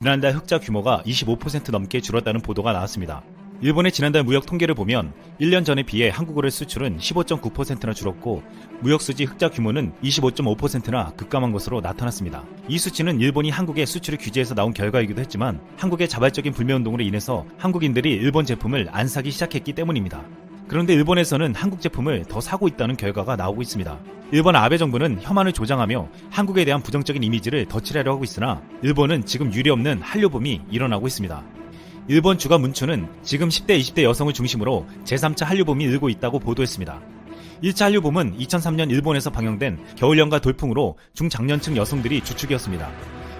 지난달 흑자 규모가 25% 넘게 줄었다는 보도가 나왔습니다. 일본의 지난달 무역 통계를 보면 1년 전에 비해 한국어의 수출은 15.9%나 줄었고 무역수지 흑자 규모는 25.5%나 급감한 것으로 나타났습니다. 이 수치는 일본이 한국의 수출을 규제해서 나온 결과이기도 했지만 한국의 자발적인 불매운동으로 인해서 한국인들이 일본 제품을 안 사기 시작했기 때문입니다. 그런데 일본에서는 한국 제품을 더 사고 있다는 결과가 나오고 있습니다. 일본 아베 정부는 혐한을 조장하며 한국에 대한 부정적인 이미지를 덧칠하려 하고 있으나 일본은 지금 유례없는 한류붐이 일어나고 있습니다. 일본 주가 문춘은 지금 10대, 20대 여성을 중심으로 제3차 한류붐이 일고 있다고 보도했습니다. 1차 한류붐은 2003년 일본에서 방영된 겨울연가 돌풍으로 중장년층 여성들이 주축이었습니다.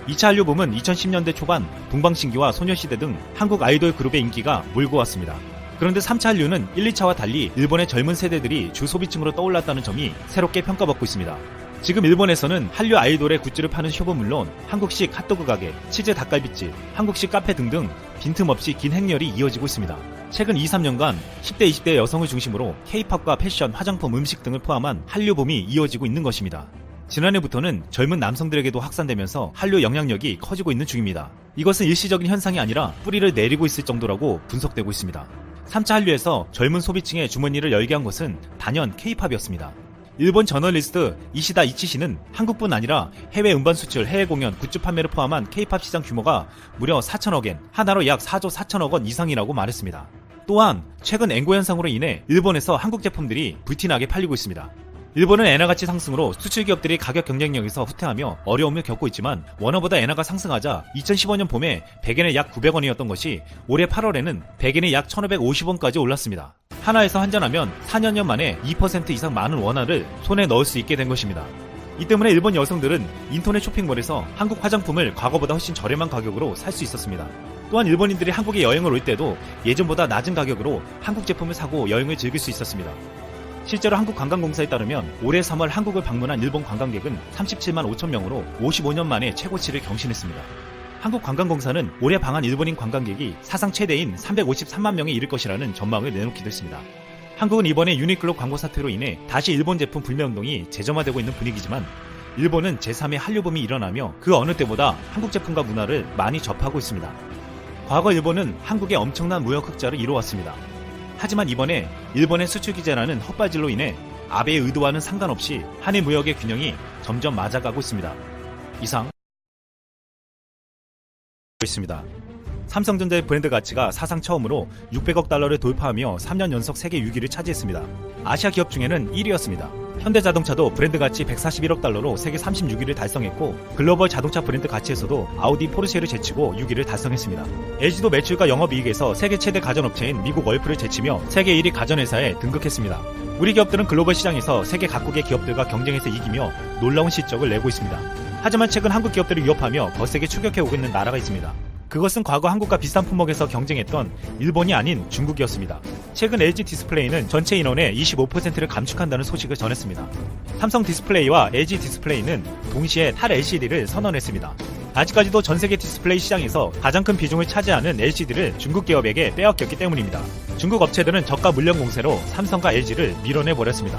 2차 한류붐은 2010년대 초반 동방신기와 소녀시대 등 한국 아이돌 그룹의 인기가 몰고 왔습니다. 그런데 3차 한류는 1, 2차와 달리 일본의 젊은 세대들이 주 소비층으로 떠올랐다는 점이 새롭게 평가받고 있습니다. 지금 일본에서는 한류 아이돌의 굿즈를 파는 숍은 물론 한국식 핫도그 가게, 치즈 닭갈비집, 한국식 카페 등등 빈틈없이 긴 행렬이 이어지고 있습니다. 최근 2, 3년간 10대, 20대 여성을 중심으로 K-팝과 패션, 화장품, 음식 등을 포함한 한류붐이 이어지고 있는 것입니다. 지난해부터는 젊은 남성들에게도 확산되면서 한류 영향력이 커지고 있는 중입니다. 이것은 일시적인 현상이 아니라 뿌리를 내리고 있을 정도라고 분석되고 있습니다. 3차 한류에서 젊은 소비층의 주머니를 열게 한 것은 단연 K-팝이었습니다. 일본 저널리스트 이시다 이치시는 한국뿐 아니라 해외 음반 수출, 해외 공연, 굿즈 판매를 포함한 K-팝 시장 규모가 무려 4천억엔, 하나로 약 4조 4천억 원 이상이라고 말했습니다. 또한 최근 엔고 현상으로 인해 일본에서 한국 제품들이 불티나게 팔리고 있습니다. 일본은 엔화 가치 상승으로 수출 기업들이 가격 경쟁력에서 후퇴하며 어려움을 겪고 있지만 원화보다 엔화가 상승하자 2015년 봄에 100엔에 약 900원이었던 것이 올해 8월에는 100엔에 약 1550원까지 올랐습니다. 하나에서 환전하면 4년 만에 2% 이상 많은 원화를 손에 넣을 수 있게 된 것입니다. 이 때문에 일본 여성들은 인터넷 쇼핑몰에서 한국 화장품을 과거보다 훨씬 저렴한 가격으로 살 수 있었습니다. 또한 일본인들이 한국에 여행을 올 때도 예전보다 낮은 가격으로 한국 제품을 사고 여행을 즐길 수 있었습니다. 실제로 한국관광공사에 따르면 올해 3월 한국을 방문한 일본 관광객은 37만 5천 명으로 55년 만에 최고치를 경신했습니다. 한국관광공사는 올해 방한 일본인 관광객이 사상 최대인 353만 명에 이를 것이라는 전망을 내놓기도 했습니다. 한국은 이번에 유니클로 광고 사태로 인해 다시 일본 제품 불매운동이 재점화되고 있는 분위기지만 일본은 제3의 한류붐이 일어나며 그 어느 때보다 한국 제품과 문화를 많이 접하고 있습니다. 과거 일본은 한국에 엄청난 무역 흑자를 이뤄왔습니다. 하지만 이번에 일본의 수출 규제라는 헛발질로 인해 아베의 의도와는 상관없이 한일 무역의 균형이 점점 맞아가고 있습니다. 이상 있습니다. 삼성전자의 브랜드 가치가 사상 처음으로 600억 달러를 돌파하며 3년 연속 세계 6위를 차지했습니다. 아시아 기업 중에는 1위였습니다. 현대자동차도 브랜드 가치 141억 달러로 세계 36위를 달성했고 글로벌 자동차 브랜드 가치에서도 아우디, 포르쉐를 제치고 6위를 달성했습니다. LG도 매출과 영업이익에서 세계 최대 가전업체인 미국 월프를 제치며 세계 1위 가전회사에 등극했습니다. 우리 기업들은 글로벌 시장에서 세계 각국의 기업들과 경쟁해서 이기며 놀라운 실적을 내고 있습니다. 하지만 최근 한국 기업들을 위협하며 거세게 추격해오고 있는 나라가 있습니다. 그것은 과거 한국과 비슷한 품목에서 경쟁했던 일본이 아닌 중국이었습니다. 최근 LG 디스플레이는 전체 인원의 25%를 감축한다는 소식을 전했습니다. 삼성 디스플레이와 LG 디스플레이는 동시에 탈-LCD를 선언했습니다. 아직까지도 전세계 디스플레이 시장에서 가장 큰 비중을 차지하는 LCD를 중국 기업에게 빼앗겼기 때문입니다. 중국 업체들은 저가 물량 공세로 삼성과 LG를 밀어내버렸습니다.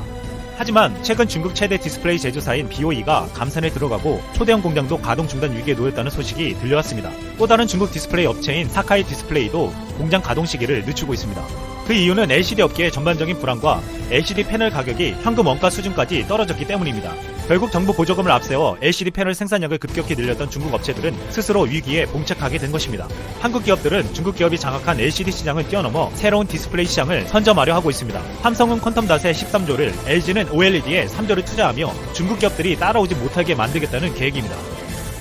하지만 최근 중국 최대 디스플레이 제조사인 BOE가 감산에 들어가고 초대형 공장도 가동 중단 위기에 놓였다는 소식이 들려왔습니다. 또 다른 중국 디스플레이 업체인 사카이 디스플레이도 공장 가동 시기를 늦추고 있습니다. 그 이유는 LCD 업계의 전반적인 불황과 LCD 패널 가격이 현금 원가 수준까지 떨어졌기 때문입니다. 결국 정부 보조금을 앞세워 LCD 패널 생산량을 급격히 늘렸던 중국 업체들은 스스로 위기에 봉착하게 된 것입니다. 한국 기업들은 중국 기업이 장악한 LCD 시장을 뛰어넘어 새로운 디스플레이 시장을 선점하려 하고 있습니다. 삼성은 퀀텀 닷에 13조를, LG는 OLED에 3조를 투자하며 중국 기업들이 따라오지 못하게 만들겠다는 계획입니다.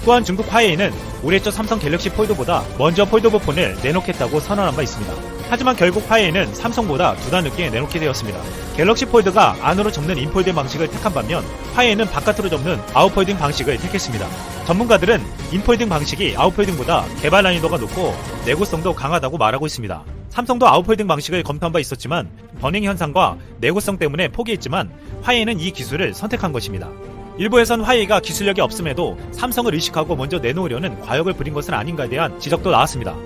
또한 중국 화웨이는 올해 초 삼성 갤럭시 폴드보다 먼저 폴더블 폰을 내놓겠다고 선언한 바 있습니다. 하지만 결국 화웨이는 삼성보다 2달 늦게 내놓게 되었습니다. 갤럭시 폴드가 안으로 접는 인폴딩 방식을 택한 반면 화웨이는 바깥으로 접는 아웃폴딩 방식을 택했습니다. 전문가들은 인폴딩 방식이 아웃폴딩보다 개발 난이도가 높고 내구성도 강하다고 말하고 있습니다. 삼성도 아웃폴딩 방식을 검토한 바 있었지만 버닝 현상과 내구성 때문에 포기했지만 화웨이는 이 기술을 선택한 것입니다. 일부에선 화웨이가 기술력이 없음에도 삼성을 의식하고 먼저 내놓으려는 과욕을 부린 것은 아닌가에 대한 지적도 나왔습니다.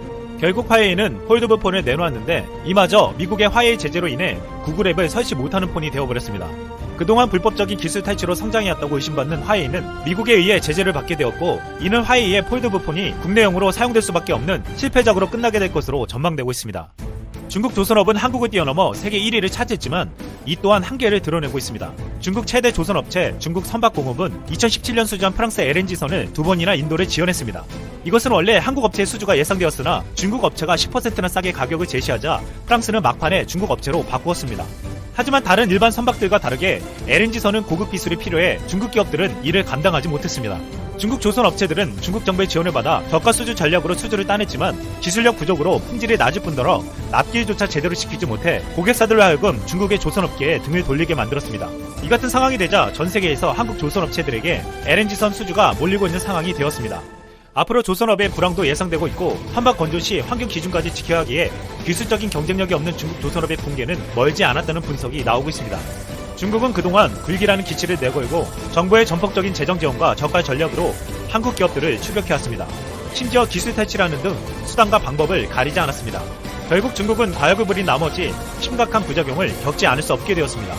결국 화웨이는 폴더블 폰을 내놓았는데 이마저 미국의 화웨이 제재로 인해 구글 앱을 설치 못하는 폰이 되어버렸습니다. 그동안 불법적인 기술 탈취로 성장해왔다고 의심받는 화웨이는 미국에 의해 제재를 받게 되었고, 이는 화웨이의 폴더브폰이 국내용으로 사용될 수밖에 없는 실패작으로 끝나게 될 것으로 전망되고 있습니다. 중국 조선업은 한국을 뛰어넘어 세계 1위를 차지했지만 이 또한 한계를 드러내고 있습니다. 중국 최대 조선업체 중국 선박공업은 2017년 수주한 프랑스 LNG선을 2번이나 인도를 지원했습니다. 이것은 원래 한국 업체의 수주가 예상되었으나 중국 업체가 10%나 싸게 가격을 제시하자 프랑스는 막판에 중국 업체로 바꾸었습니다. 하지만 다른 일반 선박들과 다르게 LNG선은 고급 기술이 필요해 중국 기업들은 이를 감당하지 못했습니다. 중국 조선 업체들은 중국 정부의 지원을 받아 저가 수주 전략으로 수주를 따냈지만 기술력 부족으로 품질이 낮을 뿐더러 납기일조차 제대로 지키지 못해 고객사들로 하여금 중국의 조선업계에 등을 돌리게 만들었습니다. 이 같은 상황이 되자 전 세계에서 한국 조선업체들에게 LNG선 수주가 몰리고 있는 상황이 되었습니다. 앞으로 조선업의 불황도 예상되고 있고 선박 건조 시 환경 기준까지 지켜야 하기에 기술적인 경쟁력이 없는 중국 조선업의 붕괴는 멀지 않았다는 분석이 나오고 있습니다. 중국은 그동안 불길하는 기치를 내걸고 정부의 전폭적인 재정 지원과 저가 전략으로 한국 기업들을 추격해왔습니다. 심지어 기술 탈취라는 등 수단과 방법을 가리지 않았습니다. 결국 중국은 과욕을 부린 나머지 심각한 부작용을 겪지 않을 수 없게 되었습니다.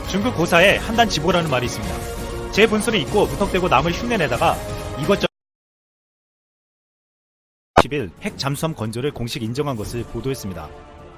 중국 고사에 한단 지보라는 말이 있습니다. 제 분수를 잊고 무턱대고 남을 흉내내다가 이것저것 10일 핵 잠수함 건조를 공식 인정한 것을 보도했습니다.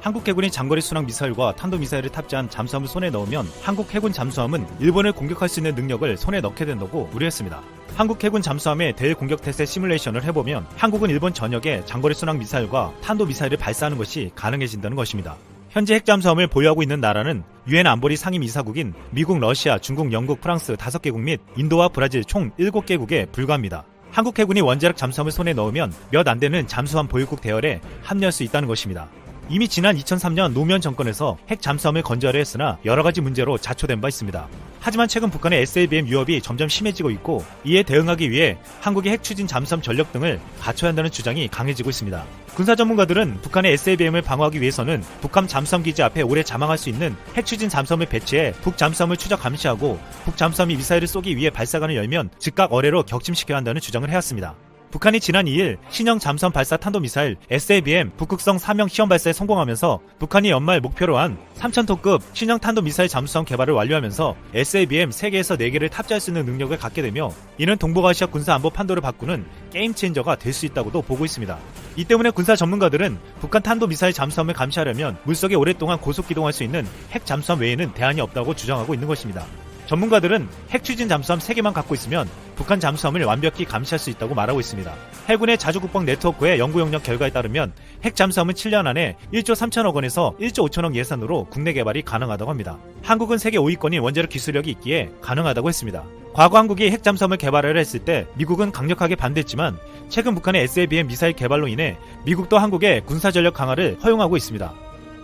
한국 해군이 장거리 순항 미사일과 탄도미사일을 탑재한 잠수함을 손에 넣으면 한국 해군 잠수함은 일본을 공격할 수 있는 능력을 손에 넣게 된다고 우려했습니다. 한국 해군 잠수함의 대공격 태세 시뮬레이션을 해보면 한국은 일본 전역에 장거리 순항 미사일과 탄도미사일을 발사하는 것이 가능해진다는 것입니다. 현재 핵잠수함을 보유하고 있는 나라는 유엔 안보리 상임이사국인 미국, 러시아, 중국, 영국, 프랑스 5개국 및 인도와 브라질 총 7개국에 불과합니다. 한국 해군이 원자력 잠수함을 손에 넣으면 몇 안 되는 잠수함 보유국 대열에 합류할 수 있다는 것입니다. 이미 지난 2003년 노무현 정권에서 핵 잠수함을 건조하려 했으나 여러가지 문제로 자초된 바 있습니다. 하지만 최근 북한의 SLBM 위협이 점점 심해지고 있고 이에 대응하기 위해 한국이 핵 추진 잠수함 전력 등을 갖춰야 한다는 주장이 강해지고 있습니다. 군사 전문가들은 북한의 SLBM을 방어하기 위해서는 북한 잠수함 기지 앞에 오래 잠항할 수 있는 핵 추진 잠수함을 배치해 북 잠수함을 추적 감시하고 북 잠수함이 미사일을 쏘기 위해 발사관을 열면 즉각 어뢰로 격침시켜야 한다는 주장을 해왔습니다. 북한이 지난 2일 신형 잠수함 발사 탄도미사일 SLBM 북극성 3형 시험 발사에 성공하면서 북한이 연말 목표로 한 3000톤급 신형 탄도미사일 잠수함 개발을 완료하면서 SLBM 3개에서 4개를 탑재할 수 있는 능력을 갖게 되며 이는 동북아시아 군사안보 판도를 바꾸는 게임 체인저가 될 수 있다고도 보고 있습니다. 이 때문에 군사 전문가들은 북한 탄도미사일 잠수함을 감시하려면 물속에 오랫동안 고속기동할 수 있는 핵 잠수함 외에는 대안이 없다고 주장하고 있는 것입니다. 전문가들은 핵 추진 잠수함 3개만 갖고 있으면 북한 잠수함을 완벽히 감시할 수 있다고 말하고 있습니다. 해군의 자주국방 네트워크의 연구 용역 결과에 따르면 핵 잠수함은 7년 안에 1조 3천억 원에서 1조 5천억 예산으로 국내 개발이 가능하다고 합니다. 한국은 세계 5위권인 원자력 기술력이 있기에 가능하다고 했습니다. 과거 한국이 핵 잠수함을 개발하려 했을 때 미국은 강력하게 반대했지만 최근 북한의 SLBM 미사일 개발로 인해 미국도 한국의 군사전력 강화를 허용하고 있습니다.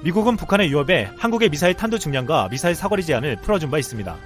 미국은 북한의 위협에 한국의 미사일 탄도 중량과 미사일 사거리 제한을 풀어준 바 있습니다.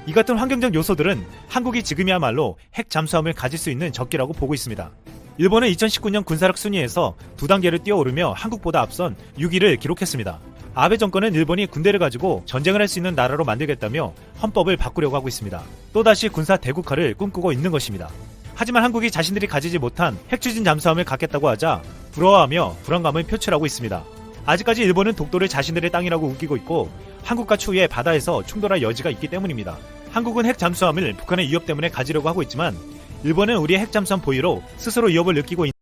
이 같은 환경적 요소들은 한국이 지금이야말로 핵 잠수함을 가질 수 있는 적기라고 보고 있습니다. 일본은 2019년 군사력 순위에서 2단계를 뛰어오르며 한국보다 앞선 6위를 기록했습니다. 아베 정권은 일본이 군대를 가지고 전쟁을 할 수 있는 나라로 만들겠다며 헌법을 바꾸려고 하고 있습니다. 또다시 군사 대국화를 꿈꾸고 있는 것입니다. 하지만 한국이 자신들이 가지지 못한 핵추진 잠수함을 갖겠다고 하자 부러워하며 불안감을 표출하고 있습니다. 아직까지 일본은 독도를 자신들의 땅이라고 우기고 있고 한국과 추후에 바다에서 충돌할 여지가 있기 때문입니다. 한국은 핵 잠수함을 북한의 위협 때문에 가지려고 하고 있지만 일본은 우리의 핵 잠수함 보유로 스스로 위협을 느끼고 있는